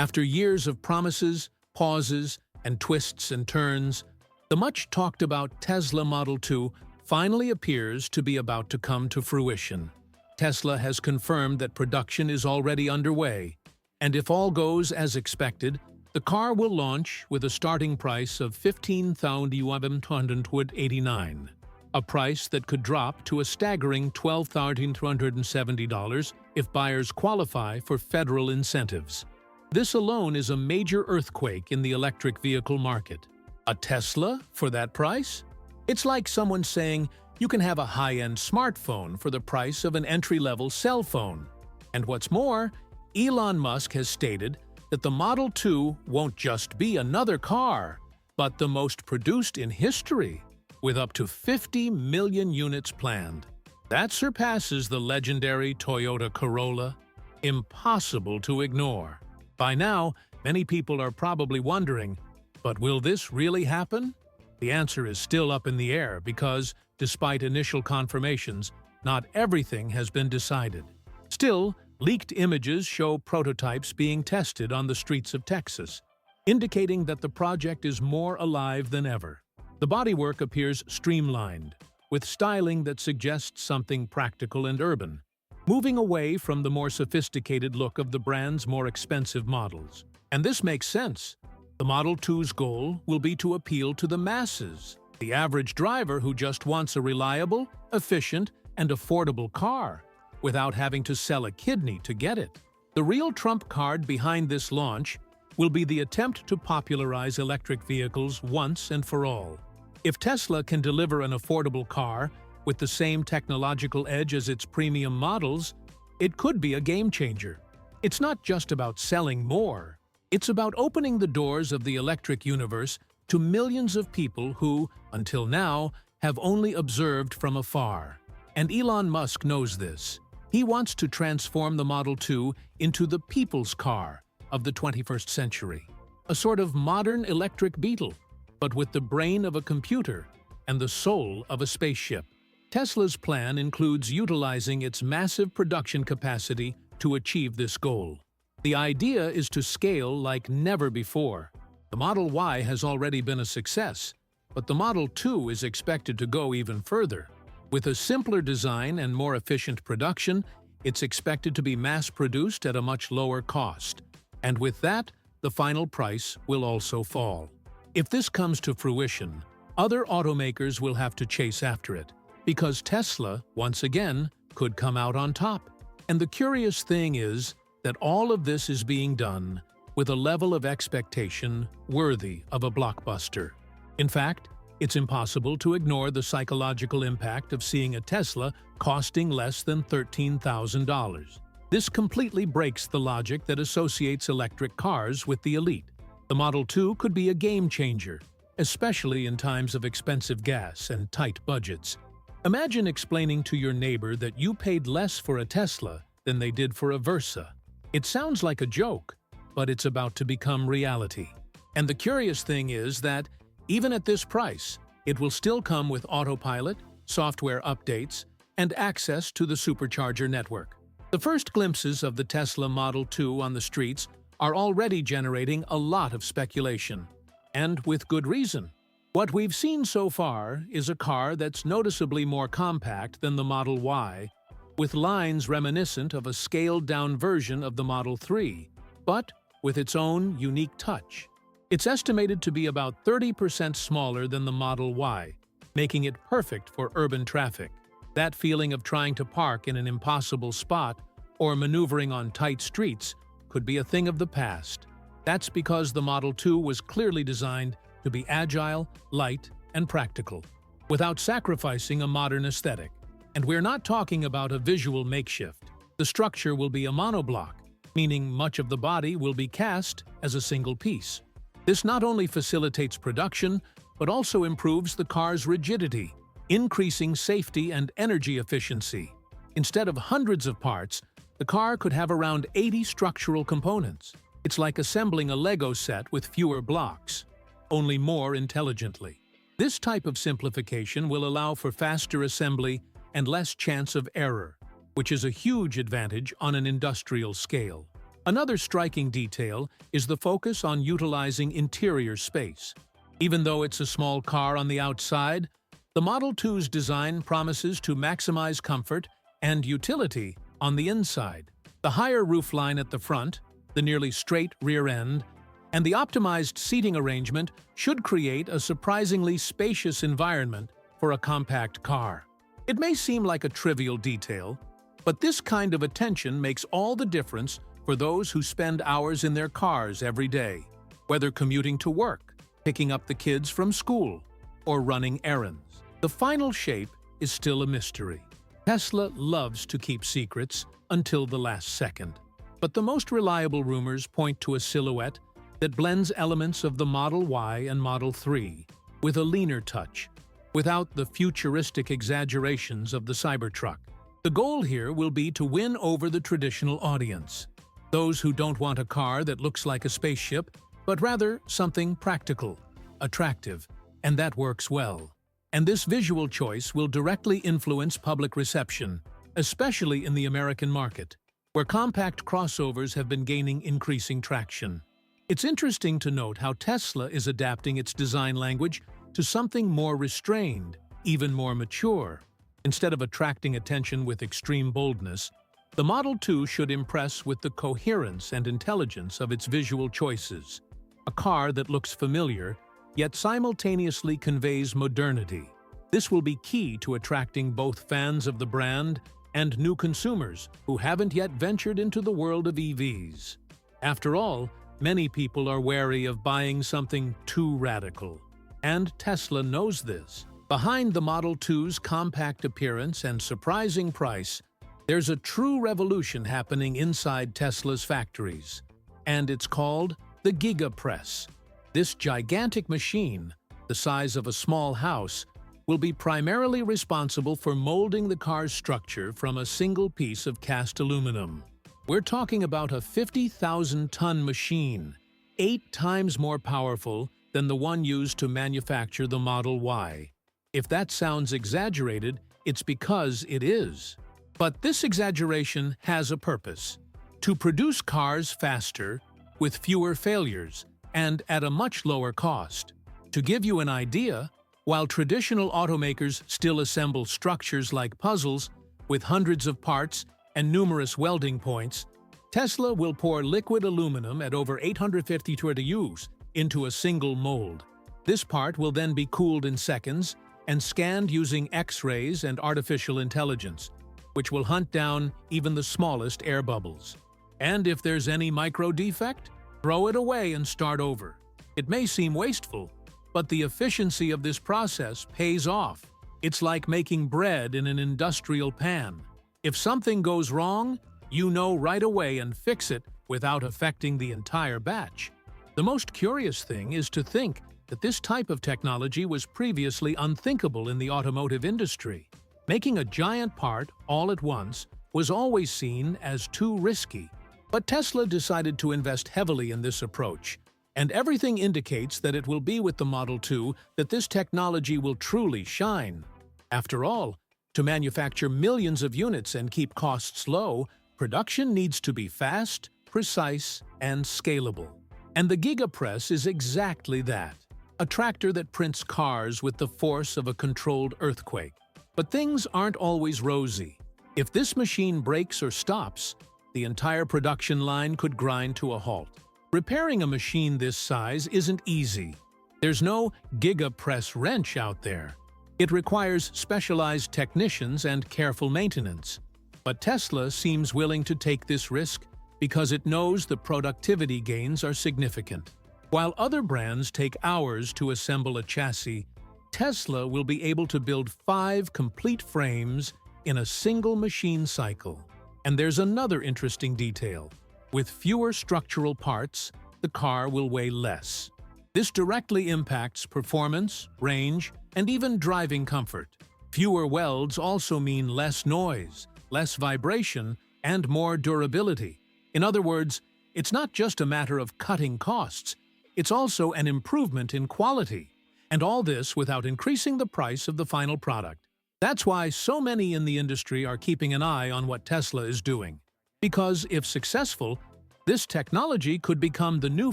After years of promises, pauses, and twists and turns, the much-talked-about Tesla Model 2 finally appears to be about to come to fruition. Tesla has confirmed that production is already underway, and if all goes as expected, the car will launch with a starting price of $15,289, a price that could drop to a staggering $12,270 if buyers qualify for federal incentives. This alone is a major earthquake in the electric vehicle market. A Tesla for that price? It's like someone saying you can have a high-end smartphone for the price of an entry-level cell phone. And what's more, Elon Musk has stated that the Model 2 won't just be another car, but the most produced in history, with up to 50 million units planned. That surpasses the legendary Toyota Corolla. Impossible to ignore. By now, many people are probably wondering, but will this really happen? The answer is still up in the air because, despite initial confirmations, not everything has been decided. Still, leaked images show prototypes being tested on the streets of Texas, indicating that the project is more alive than ever. The bodywork appears streamlined, with styling that suggests something practical and urban, moving away from the more sophisticated look of the brand's more expensive models. And this makes sense. The Model 2's goal will be to appeal to the masses, the average driver who just wants a reliable, efficient, and affordable car, without having to sell a kidney to get it. The real trump card behind this launch will be the attempt to popularize electric vehicles once and for all. If Tesla can deliver an affordable car with the same technological edge as its premium models, it could be a game-changer. It's not just about selling more. It's about opening the doors of the electric universe to millions of people who, until now, have only observed from afar. And Elon Musk knows this. He wants to transform the Model 2 into the people's car of the 21st century. A sort of modern electric Beetle, but with the brain of a computer and the soul of a spaceship. Tesla's plan includes utilizing its massive production capacity to achieve this goal. The idea is to scale like never before. The Model Y has already been a success, but the Model 2 is expected to go even further. With a simpler design and more efficient production, it's expected to be mass-produced at a much lower cost. And with that, the final price will also fall. If this comes to fruition, other automakers will have to chase after it, because Tesla, once again, could come out on top. And the curious thing is that all of this is being done with a level of expectation worthy of a blockbuster. In fact, it's impossible to ignore the psychological impact of seeing a Tesla costing less than $13,000. This completely breaks the logic that associates electric cars with the elite. The Model 2 could be a game-changer, especially in times of expensive gas and tight budgets. Imagine explaining to your neighbor that you paid less for a Tesla than they did for a Versa. It sounds like a joke, but it's about to become reality. And the curious thing is that, even at this price, it will still come with autopilot, software updates, and access to the supercharger network. The first glimpses of the Tesla Model 2 on the streets are already generating a lot of speculation, and with good reason. What we've seen so far is a car that's noticeably more compact than the Model Y, with lines reminiscent of a scaled-down version of the Model 3, but with its own unique touch. It's estimated to be about 30% smaller than the Model Y, making it perfect for urban traffic. That feeling of trying to park in an impossible spot or maneuvering on tight streets could be a thing of the past. That's because the Model 2 was clearly designed to be agile, light, and practical, without sacrificing a modern aesthetic. And we're not talking about a visual makeshift. The structure will be a monoblock, meaning much of the body will be cast as a single piece. This not only facilitates production, but also improves the car's rigidity, increasing safety and energy efficiency. Instead of hundreds of parts, the car could have around 80 structural components. It's like assembling a Lego set with fewer blocks, only more intelligently. This type of simplification will allow for faster assembly and less chance of error, which is a huge advantage on an industrial scale. Another striking detail is the focus on utilizing interior space. Even though it's a small car on the outside, the Model 2's design promises to maximize comfort and utility on the inside. The higher roofline at the front, the nearly straight rear end, and the optimized seating arrangement should create a surprisingly spacious environment for a compact car. It may seem like a trivial detail, but this kind of attention makes all the difference for those who spend hours in their cars every day, whether commuting to work, picking up the kids from school, or running errands. The final shape is still a mystery. Tesla loves to keep secrets until the last second, but the most reliable rumors point to a silhouette that blends elements of the Model Y and Model 3 with a leaner touch, without the futuristic exaggerations of the Cybertruck. The goal here will be to win over the traditional audience, those who don't want a car that looks like a spaceship, but rather something practical, attractive, and that works well. And this visual choice will directly influence public reception, especially in the American market, where compact crossovers have been gaining increasing traction. It's interesting to note how Tesla is adapting its design language to something more restrained, even more mature. Instead of attracting attention with extreme boldness, the Model 2 should impress with the coherence and intelligence of its visual choices. A car that looks familiar, yet simultaneously conveys modernity. This will be key to attracting both fans of the brand and new consumers who haven't yet ventured into the world of EVs. After all, many people are wary of buying something too radical, and Tesla knows this. Behind the Model 2's compact appearance and surprising price, there's a true revolution happening inside Tesla's factories, and it's called the Giga Press. This gigantic machine, the size of a small house, will be primarily responsible for molding the car's structure from a single piece of cast aluminum. We're talking about a 50,000-ton machine, 8 times more powerful than the one used to manufacture the Model Y. If that sounds exaggerated, it's because it is. But this exaggeration has a purpose: to produce cars faster, with fewer failures, and at a much lower cost. To give you an idea, while traditional automakers still assemble structures like puzzles with hundreds of parts and numerous welding points, Tesla will pour liquid aluminum at over 850 degrees into a single mold. This part will then be cooled in seconds and scanned using X-rays and artificial intelligence, which will hunt down even the smallest air bubbles. And if there's any micro defect, throw it away and start over. It may seem wasteful, but the efficiency of this process pays off. It's like making bread in an industrial pan. If something goes wrong, you know right away and fix it without affecting the entire batch. The most curious thing is to think that this type of technology was previously unthinkable in the automotive industry. Making a giant part all at once was always seen as too risky. But Tesla decided to invest heavily in this approach, and everything indicates that it will be with the Model 2 that this technology will truly shine. After all, to manufacture millions of units and keep costs low, production needs to be fast, precise, and scalable. And the Giga Press is exactly that: a tractor that prints cars with the force of a controlled earthquake. But things aren't always rosy. If this machine breaks or stops, the entire production line could grind to a halt. Repairing a machine this size isn't easy. There's no Giga Press wrench out there. It requires specialized technicians and careful maintenance. But Tesla seems willing to take this risk because it knows the productivity gains are significant. While other brands take hours to assemble a chassis, Tesla will be able to build 5 complete frames in a single machine cycle. And there's another interesting detail. With fewer structural parts, the car will weigh less. This directly impacts performance, range, and even driving comfort. Fewer welds also mean less noise, less vibration, and more durability. In other words, it's not just a matter of cutting costs, it's also an improvement in quality. And all this without increasing the price of the final product. That's why so many in the industry are keeping an eye on what Tesla is doing. Because if successful, This technology could become the new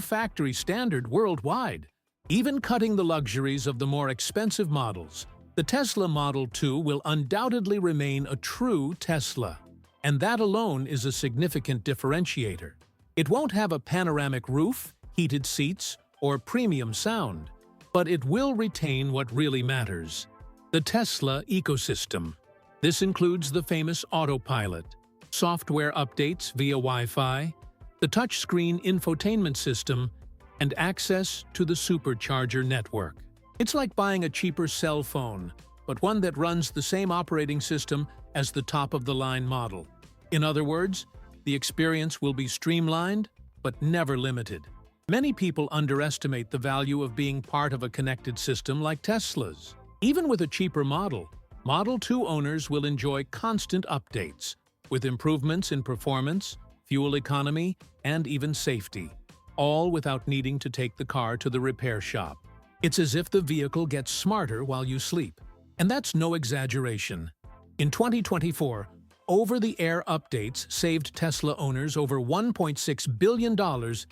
factory standard worldwide, even cutting the luxuries of the more expensive models. The Tesla Model 2 will undoubtedly remain a true Tesla, and that alone is a significant differentiator. It won't have a panoramic roof, heated seats, or premium sound, but it will retain what really matters: the Tesla ecosystem. This includes the famous autopilot, software updates via Wi-Fi, the touchscreen infotainment system, and access to the supercharger network. It's like buying a cheaper cell phone, but one that runs the same operating system as the top-of-the-line model. In other words, the experience will be streamlined, but never limited. Many people underestimate the value of being part of a connected system like Tesla's. Even with a cheaper model, Model 2 owners will enjoy constant updates, with improvements in performance, fuel economy, and even safety, all without needing to take the car to the repair shop. It's as if the vehicle gets smarter while you sleep. And that's no exaggeration. In 2024, over-the-air updates saved Tesla owners over $1.6 billion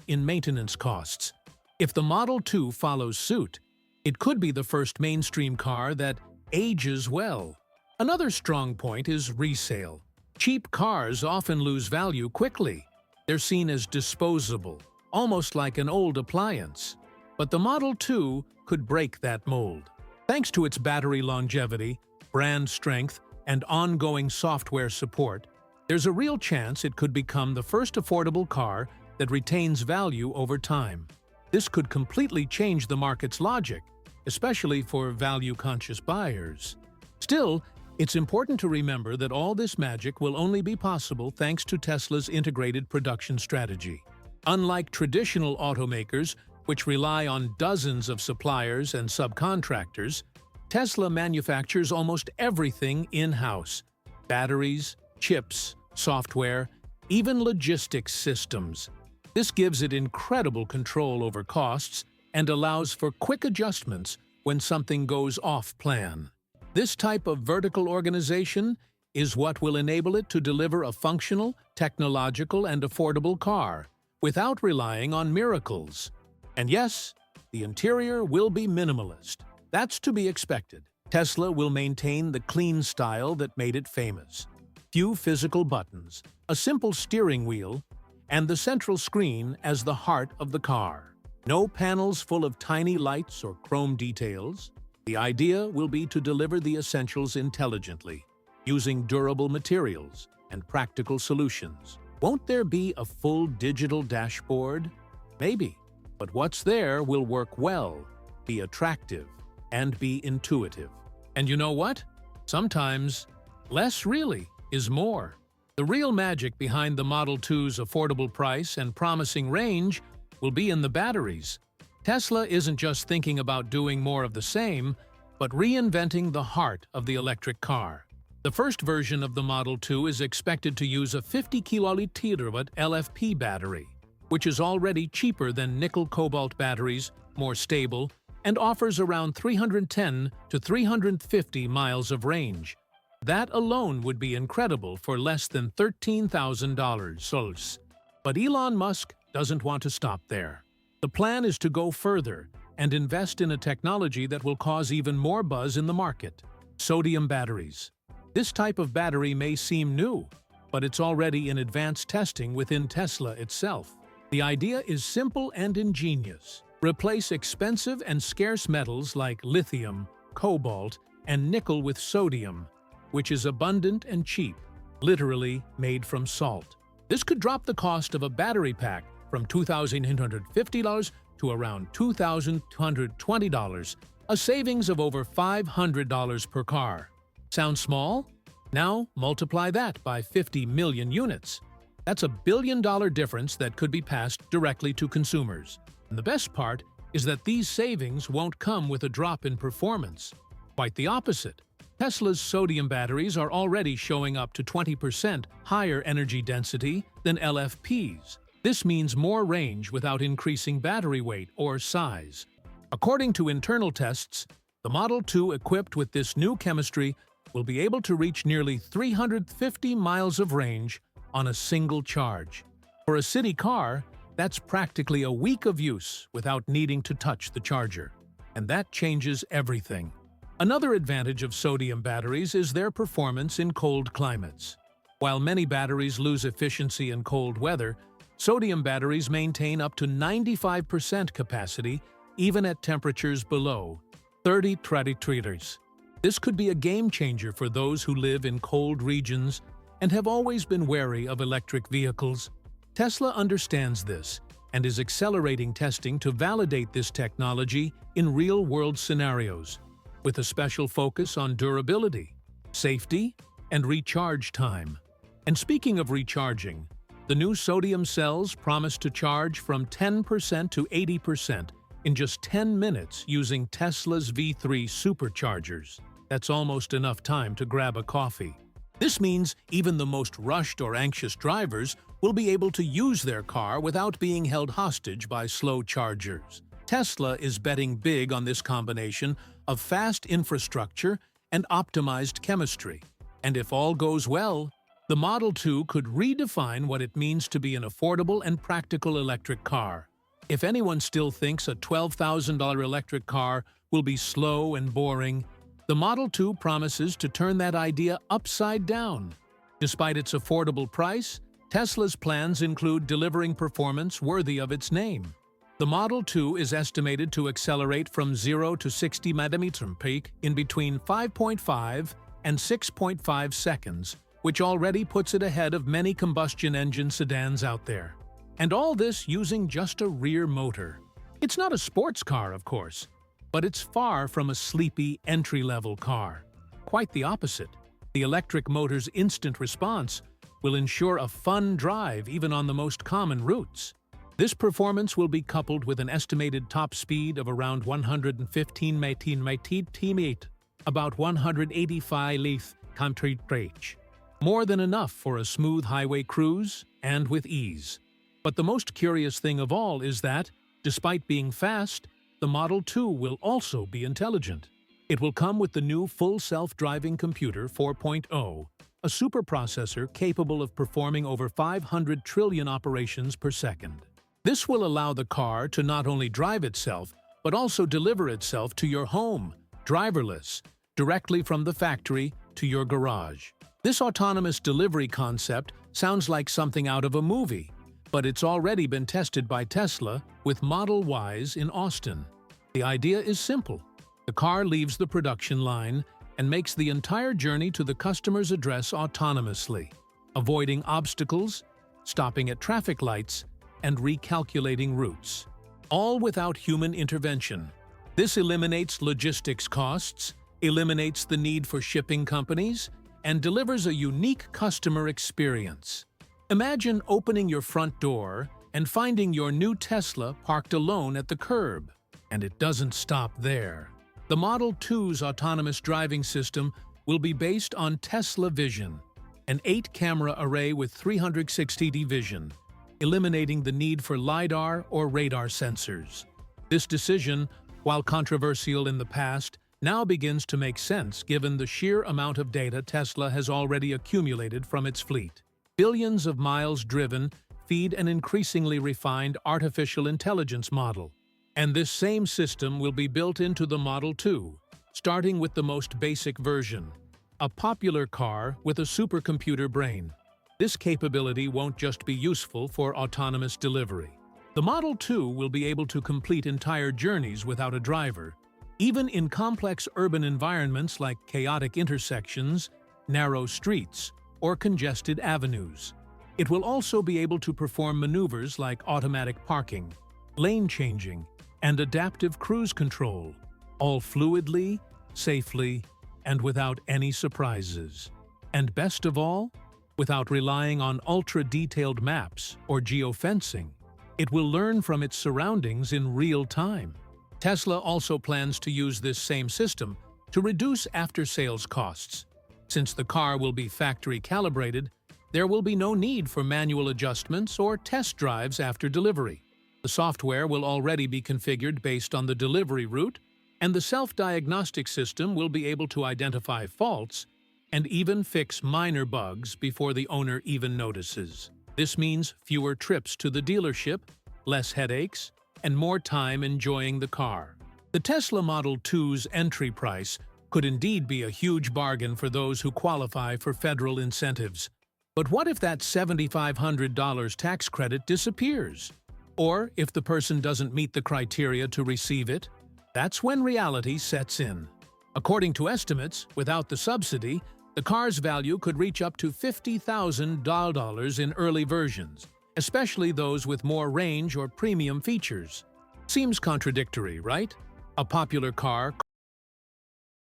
in maintenance costs. If the Model 2 follows suit, it could be the first mainstream car that ages well. Another strong point is resale. Cheap cars often lose value quickly. They're seen as disposable, almost like an old appliance. But the Model 2 could break that mold. Thanks to its battery longevity, brand strength, and ongoing software support, there's a real chance it could become the first affordable car that retains value over time. This could completely change the market's logic, especially for value-conscious buyers. Still, it's important to remember that all this magic will only be possible thanks to Tesla's integrated production strategy. Unlike traditional automakers, which rely on dozens of suppliers and subcontractors, Tesla manufactures almost everything in-house: batteries, chips, software, even logistics systems. This gives it incredible control over costs and allows for quick adjustments when something goes off-plan. This type of vertical organization is what will enable it to deliver a functional, technological, and affordable car without relying on miracles. And yes, the interior will be minimalist. That's to be expected. Tesla will maintain the clean style that made it famous. Few physical buttons, a simple steering wheel, and the central screen as the heart of the car. No panels full of tiny lights or chrome details. The idea will be to deliver the essentials intelligently, using durable materials and practical solutions. Won't there be a full digital dashboard? Maybe. But what's there will work well, be attractive, and be intuitive. And you know what? Sometimes, less really is more. The real magic behind the Model 2's affordable price and promising range will be in the batteries. Tesla isn't just thinking about doing more of the same, but reinventing the heart of the electric car. The first version of the Model 2 is expected to use a 50 kWh LFP battery, which is already cheaper than nickel-cobalt batteries, more stable, and offers around 310 to 350 miles of range. That alone would be incredible for less than $13,000. But Elon Musk doesn't want to stop there. The plan is to go further and invest in a technology that will cause even more buzz in the market: sodium batteries. This type of battery may seem new, but it's already in advanced testing within Tesla itself. The idea is simple and ingenious. Replace expensive and scarce metals like lithium, cobalt, and nickel with sodium, which is abundant and cheap, literally made from salt. This could drop the cost of a battery pack from $2,850 to around $2,220, a savings of over $500 per car. Sound small? Now multiply that by 50 million units. That's a billion-dollar difference that could be passed directly to consumers. And the best part is that these savings won't come with a drop in performance. Quite the opposite. Tesla's sodium batteries are already showing up to 20% higher energy density than LFPs. This means more range without increasing battery weight or size. According to internal tests, the Model 2 equipped with this new chemistry will be able to reach nearly 350 miles of range on a single charge. For a city car, that's practically a week of use without needing to touch the charger. And that changes everything. Another advantage of sodium batteries is their performance in cold climates. While many batteries lose efficiency in cold weather, sodium batteries maintain up to 95% capacity even at temperatures below 30 degrees. This could be a game-changer for those who live in cold regions and have always been wary of electric vehicles. Tesla understands this and is accelerating testing to validate this technology in real-world scenarios, with a special focus on durability, safety, and recharge time. And speaking of recharging, the new sodium cells promise to charge from 10% to 80% in just 10 minutes using Tesla's V3 superchargers. That's almost enough time to grab a coffee. This means even the most rushed or anxious drivers will be able to use their car without being held hostage by slow chargers. Tesla is betting big on this combination of fast infrastructure and optimized chemistry. And if all goes well, the Model 2 could redefine what it means to be an affordable and practical electric car. If anyone still thinks a $12,000 electric car will be slow and boring, the Model 2 promises to turn that idea upside down. Despite its affordable price, Tesla's plans include delivering performance worthy of its name. The Model 2 is estimated to accelerate from 0 to 60 mph in between 5.5 and 6.5 seconds, which already puts it ahead of many combustion engine sedans out there. And all this using just a rear motor. It's not a sports car, of course, but it's far from a sleepy entry-level car. Quite the opposite. The electric motor's instant response will ensure a fun drive even on the most common routes. This performance will be coupled with an estimated top speed of around 115 mph, about 185 km/h. More than enough for a smooth highway cruise and with ease. But the most curious thing of all is that, despite being fast, the Model 2 will also be intelligent. It will come with the new full self-driving computer 4.0, a superprocessor capable of performing over 500 trillion operations per second. This will allow the car to not only drive itself, but also deliver itself to your home, driverless, directly from the factory to your garage. This autonomous delivery concept sounds like something out of a movie, but it's already been tested by Tesla with Model Ys in Austin. The idea is simple. The car leaves the production line and makes the entire journey to the customer's address autonomously, avoiding obstacles, stopping at traffic lights, and recalculating routes, all without human intervention. This eliminates logistics costs, eliminates the need for shipping companies, and delivers a unique customer experience. Imagine opening your front door and finding your new Tesla parked alone at the curb. And it doesn't stop there. The Model 2's autonomous driving system will be based on Tesla Vision, an 8-camera array with 360° vision, eliminating the need for LiDAR or radar sensors. This decision, while controversial in the past, now begins to make sense given the sheer amount of data Tesla has already accumulated from its fleet. Billions of miles driven feed an increasingly refined artificial intelligence model. And this same system will be built into the Model 2, starting with the most basic version, a popular car with a supercomputer brain. This capability won't just be useful for autonomous delivery. The Model 2 will be able to complete entire journeys without a driver, even in complex urban environments like chaotic intersections, narrow streets, or congested avenues. It will also be able to perform maneuvers like automatic parking, lane changing, and adaptive cruise control, all fluidly, safely, and without any surprises. And best of all, without relying on ultra-detailed maps or geofencing. It will learn from its surroundings in real time. Tesla also plans to use this same system to reduce after-sales costs. Since the car will be factory-calibrated, there will be no need for manual adjustments or test drives after delivery. The software will already be configured based on the delivery route, and the self-diagnostic system will be able to identify faults and even fix minor bugs before the owner even notices. This means fewer trips to the dealership, less headaches, and more time enjoying the car. The Tesla Model 2's entry price could indeed be a huge bargain for those who qualify for federal incentives. But what if that $7,500 tax credit disappears? Or if the person doesn't meet the criteria to receive it? That's when reality sets in. According to estimates, without the subsidy, the car's value could reach up to $50,000 in early versions, especially those with more range or premium features. Seems contradictory, right? A popular car